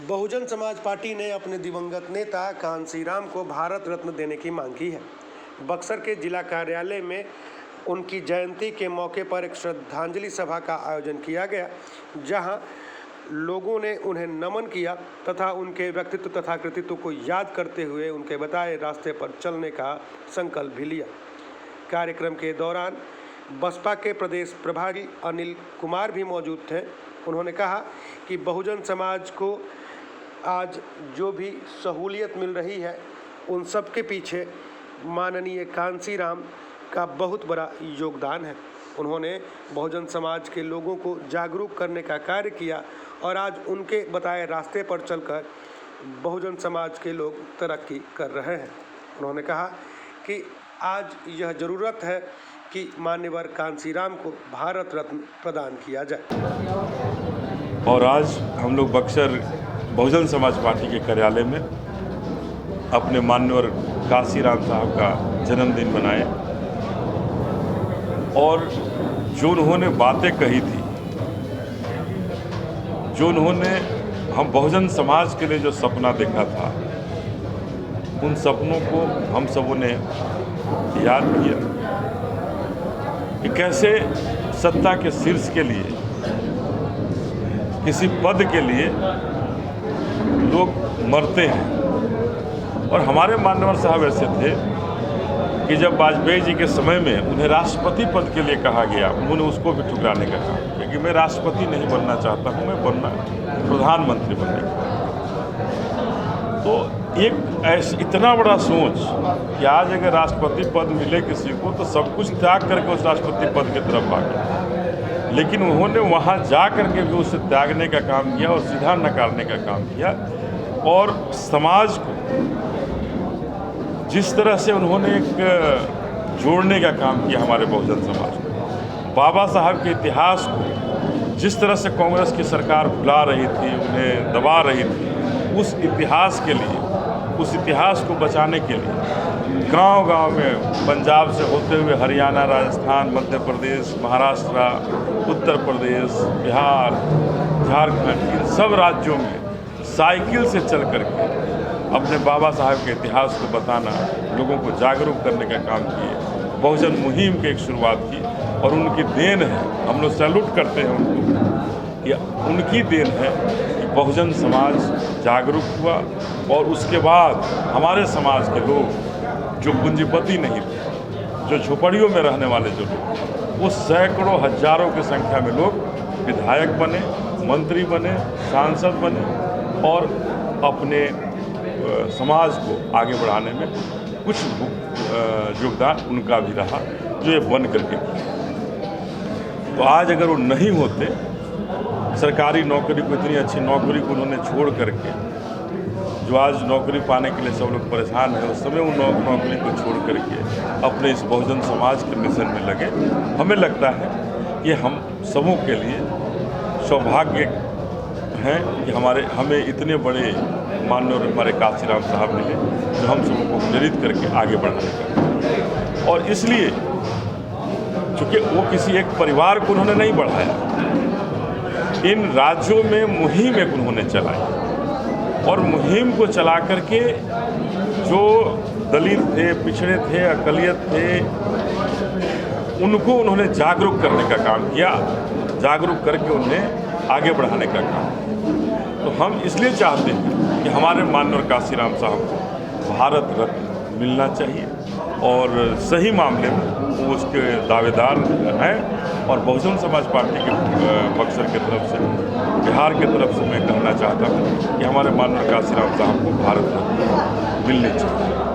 Bahujan Samaj party ने अपने दिवंगत नेता कांसीराम को भारत रत्न देने की मांग की है। बक्सर के जिला कार्यालय में उनकी जयंती के मौके पर एक श्रद्धांजलि सभा का आयोजन किया गया, जहां लोगों ने उन्हें नमन किया तथा उनके व्यक्तित्व तथा कृतित्व को याद करते हुए उनके बताए रास्ते पर चलने का संकल्प भी लिया। कार्यक्रम के दौरान बसपा के प्रदेश प्रभारी अनिल कुमार भी मौजूद थे। उन्होंने कहा कि बहुजन समाज को आज जो भी सहूलियत मिल रही है, उन सब के पीछे माननीय कांसीराम का बहुत बड़ा योगदान है। उन्होंने बहुजन समाज के लोगों को जागरूक करने का कार्य किया और आज उनके बताए रास्ते पर चलकर बहुजन समाज के लोग तरक्की कर रहे हैं। उन्होंने कहा कि आज यह ज़रूरत है कि मान्यवर कांसीराम को भारत रत्न प्रदान किया जाए। और आज हम लोग बक्सर बहुजन समाज पार्टी के कार्यालय में अपने मान्यवर कांसीराम साहब का जन्मदिन मनाए और जो उन्होंने बातें कही थी, जो उन्होंने हम बहुजन समाज के लिए जो सपना देखा था, उन सपनों को हम सबों ने याद किया कि कैसे सत्ता के शीर्ष के लिए, किसी पद के लिए लोग मरते हैं। और हमारे मान्यवर साहब ऐसे थे कि जब वाजपेयी जी के समय में उन्हें राष्ट्रपति पद के लिए कहा गया, उन्होंने उसको भी ठुकराने का काम किया कि मैं राष्ट्रपति नहीं बनना चाहता हूँ, मैं बनना प्रधानमंत्री बनने का। तो एक ऐसा इतना बड़ा सोच कि आज अगर राष्ट्रपति पद मिले किसी को तो सब कुछ त्याग करके उस राष्ट्रपति पद की तरफ भागे, लेकिन उन्होंने वहाँ जा करके भी उसे त्यागने का काम किया और सीधा नकारने का काम किया। और समाज को जिस तरह से उन्होंने एक जोड़ने का काम किया, हमारे बहुजन समाज को, बाबा साहब के इतिहास को जिस तरह से कांग्रेस की सरकार भुला रही थी, उन्हें दबा रही थी, उस इतिहास के लिए, उस इतिहास को बचाने के लिए गांव-गांव में पंजाब से होते हुए हरियाणा, राजस्थान, मध्य प्रदेश, महाराष्ट्र, उत्तर प्रदेश, बिहार, झारखंड, इन सब राज्यों में साइकिल से चल करके अपने बाबा साहब के इतिहास को बताना, लोगों को जागरूक करने का काम किए। बहुजन मुहिम की एक शुरुआत की और उनकी देन है, हम लोग सैल्यूट करते हैं उनको, कि उनकी देन है कि बहुजन समाज जागरूक हुआ। और उसके बाद हमारे समाज के लोग जो पूंजीपति नहीं थे, जो झोपड़ियों में रहने वाले जो लोग, वो सैकड़ों हजारों की संख्या में लोग विधायक बने, मंत्री बने, सांसद बने और अपने समाज को आगे बढ़ाने में कुछ योगदान उनका भी रहा, जो ये बन करके किया। तो आज अगर वो नहीं होते, सरकारी नौकरी को, इतनी अच्छी नौकरी को उन्होंने छोड़ करके, जो आज नौकरी पाने के लिए सब लोग परेशान हैं, उस समय वो नौकरी को छोड़ करके अपने इस बहुजन समाज के मिशन में लगे। हमें लगता है कि हम सबों के लिए सौभाग्य हैं कि हमें इतने बड़े माननीय हमारे कांसीराम साहब मिले, जो हम सबको प्रेरित करके आगे बढ़ाने का। और इसलिए चूँकि वो किसी एक परिवार को उन्होंने नहीं बढ़ाया, इन राज्यों में मुहिम एक उन्होंने चलाई और मुहिम को चला करके जो दलित थे, पिछड़े थे, अकलियत थे, उनको उन्होंने जागरूक करने का काम किया, जागरूक करके उन्हें आगे बढ़ाने का काम किया। तो हम इसलिए चाहते हैं कि हमारे माननीय कांसीराम साहब को भारत रत्न मिलना चाहिए और सही मामले में वो उसके दावेदार हैं। और बहुजन समाज पार्टी के बक्सर की तरफ से, बिहार की तरफ से मैं कहना चाहता हूँ कि हमारे माननीय कांसीराम साहब को भारत रत्न मिलनी चाहिए।